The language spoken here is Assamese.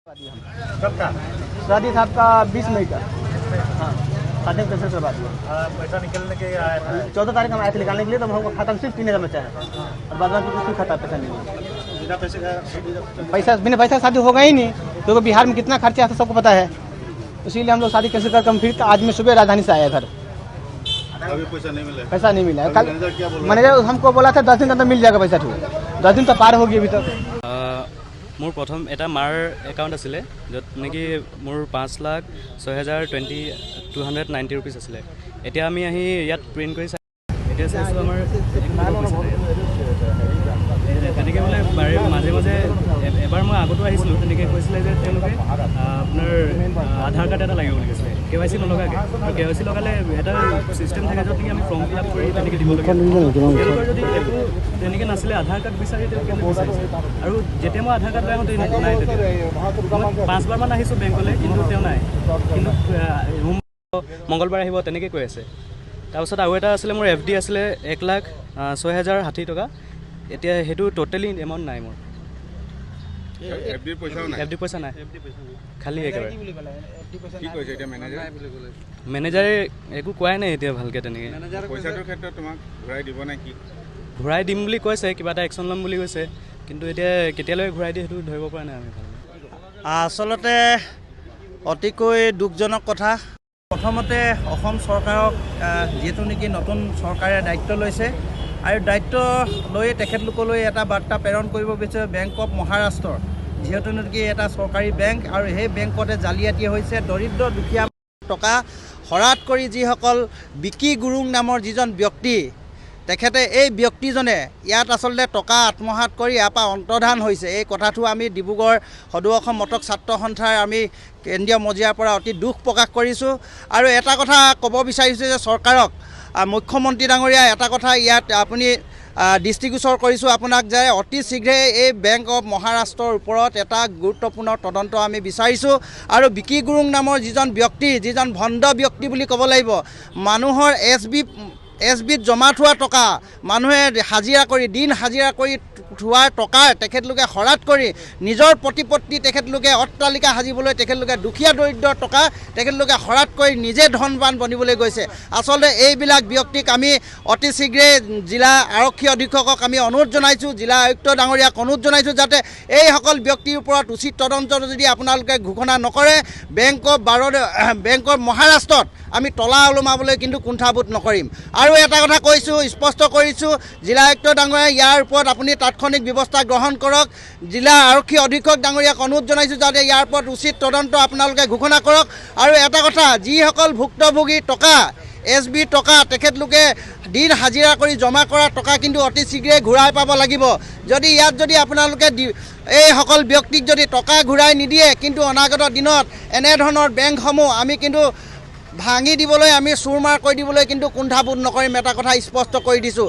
कब का? शादी था आपका 20 मई का। हाँ, शादी में कैसे करवा दिया। पैसा निकलने के आया था। 14 तारीख हम आए थे निकालने के लिए, तो हमको खाता में सिर्फ 3,000 बचा है और बाद बाकी कुछ भी खाता पैसा नहीं है। बिना पैसे का पैसा बिना पैसा शादी होगा ही नहीं, क्योंकि बिहार में कितना खर्चा आता है सबको पता है। इसीलिए हम लोग शादी कैसे करके हम फिर आज मैं सुबह राजधानी से आया इधर। अभी पैसा नहीं मिला। पैसा नहीं मिला है। कल मैनेजर क्या बोल रहा है? मैनेजर हमको बोला था 10 दिन के अंदर मिल जाएगा पैसा। ठीक 10 दिन तो पार हो गया अभी तक। মোৰ প্ৰথম এটা মাৰ একাউণ্ট আছিলে য'ত নেকি মোৰ 5,06,290 ৰুপিজ আছিলে। এতিয়া আমি আহি ইয়াত প্ৰিণ্ট কৰি চাই এতিয়া চাইছোঁ আমাৰ তেনেকৈ মানে মাজে মাজে এবাৰ মই আগতো আহিছিলোঁ, তেনেকৈ কৈছিলে যে তেওঁলোকে আপোনাৰ আধাৰ কাৰ্ড এটা লাগিব বুলি কৈছিলে, KYC নলগাকৈ। আৰু KYC লগালে এটা ছিষ্টেম থাকে য'ত নেকি আমি ফৰ্ম ফিল আপ কৰি তেনেকৈ দিব লাগে। তেওঁলোকৰ যদি একো তেনেকৈ নাছিলে, আধাৰ কাৰ্ড বিচাৰি তেওঁলোকে বিচাৰিছে। আৰু যেতিয়া মই আধাৰ কাৰ্ড লৈ আহোঁ নাই, তেতিয়া মই 5বাৰমান আহিছোঁ বেংকলৈ, কিন্তু তেওঁ নাই। কিন্তু মংগলবাৰে আহিব তেনেকৈ কৈ আছে। তাৰপিছত আৰু এটা আছিলে মোৰ FD আছিলে 1,06,060 টকা। এতিয়া সেইটো টোটেলি এমাউণ্ট নাই মোৰ। FD পইচাও নাই। FD পইচা নাই, খালি একেবাৰে। কি কৈছে এতিয়া মেনেজাৰ? মেনেজাৰে একো কোৱাই নাই এতিয়া ভালকৈ তেনেকৈ। পইচাটোৰ ক্ষেত্ৰত তোমাক ঘূৰাই দিব নে কি? ঘূৰাই দিম বুলি কৈছে, কিবা এটা একশ্যন ল'ম বুলি কৈছে, কিন্তু এতিয়া কেতিয়ালৈ ঘূৰাই দিয়ে সেইটো ধৰিব পৰা নাই আমি ভালকৈ। আচলতে অতিকৈ দুখজনক কথা। প্ৰথমতে অসম চৰকাৰক যিহেতু নেকি নতুন চৰকাৰে দায়িত্ব লৈছে আৰু দায়িত্ব লৈ তেখেতলোকলৈ এটা বাৰ্তা প্ৰেৰণ কৰিব বিচাৰে বেংক অফ মহাৰাষ্ট্ৰৰ, যিহেতু নেকি এটা চৰকাৰী বেংক আৰু সেই বেংকতে জালিয়াতি হৈছে। দৰিদ্ৰ দুখীয়া টকা হৰাট কৰি যিসকল বিকি গুৰুং নামৰ যিজন ব্যক্তি, তেখেতে এই ব্যক্তিজনে ইয়াত আচলতে টকা আত্মসাৎ কৰি ইয়াৰ পৰা অন্তৰ্ধান হৈছে। এই কথাটো আমি ডিব্ৰুগড় সদৌ অসম মটক ছাত্ৰ সন্থাৰ আমি কেন্দ্ৰীয় মজিয়াৰ পৰা অতি দুখ প্ৰকাশ কৰিছোঁ। আৰু এটা কথা ক'ব বিচাৰিছোঁ যে চৰকাৰক, মুখ্যমন্ত্ৰী ডাঙৰীয়া, এটা কথা ইয়াত আপুনি দৃষ্টিগোচৰ কৰিছোঁ আপোনাক যে অতি শীঘ্ৰে এই বেংক অফ মহাৰাষ্ট্ৰৰ ওপৰত এটা গুৰুত্বপূৰ্ণ তদন্ত আমি বিচাৰিছোঁ। আৰু বিকি গুৰুং নামৰ যিজন ব্যক্তি, যিজন ভণ্ড ব্যক্তি বুলি ক'ব লাগিব, মানুহৰ SBত জমা থোৱা টকা, মানুহে হাজিৰা কৰি দিন হাজিৰা কৰি থোৱা টকা তেখেতলোকে হৰাট কৰি নিজৰ প্ৰতিপত্তি তেখেতলোকে অট্টালিকা সাজিবলৈ তেখেতলোকে দুখীয়া দৰিদ্ৰৰ টকা তেখেতলোকে হৰাট কৰি নিজে ধনৱান বনিবলৈ গৈছে। আচলতে এইবিলাক ব্যক্তিক আমি অতি শীঘ্ৰে জিলা আৰক্ষী অধীক্ষকক আমি অনুৰোধ জনাইছোঁ, জিলা আয়ুক্ত ডাঙৰীয়াক অনুৰোধ জনাইছোঁ যাতে এইসকল ব্যক্তিৰ ওপৰত উচিত তদন্ত যদি আপোনালোকে ঘোষণা নকৰে, বেংক অফ মহাৰাষ্ট্ৰত আমি তলা ওলমাবলৈ কিন্তু কুণ্ঠাবোধ নকৰিম। আৰু এটা কথা কৈছোঁ, স্পষ্ট কৰিছোঁ, জিলা আয়ুক্ত ডাঙৰীয়া ইয়াৰ ওপৰত আপুনি তাৎক্ষণিক ব্যৱস্থা গ্ৰহণ কৰক। জিলা আৰক্ষী অধীক্ষক ডাঙৰীয়াক অনুৰোধ জনাইছোঁ যাতে ইয়াৰ ওপৰত উচিত তদন্ত আপোনালোকে ঘোষণা কৰক। আৰু এটা কথা, যিসকল ভুক্তভোগী টকা SB টকা তেখেতলোকে দিন হাজিৰা কৰি জমা কৰা টকা কিন্তু অতি শীঘ্ৰে ঘূৰাই পাব লাগিব। যদি ইয়াত যদি আপোনালোকে এইসকল ব্যক্তিক যদি টকা ঘূৰাই নিদিয়ে, কিন্তু অনাগত দিনত এনেধৰণৰ বেংকসমূহ আমি কিন্তু ভাঙি দিবলৈ, আমি চুৰমাৰ কৰি দিবলৈ কিন্তু কুণ্ঠাবোধ নকৰিম, এটা কথা স্পষ্ট কৰি দিছোঁ।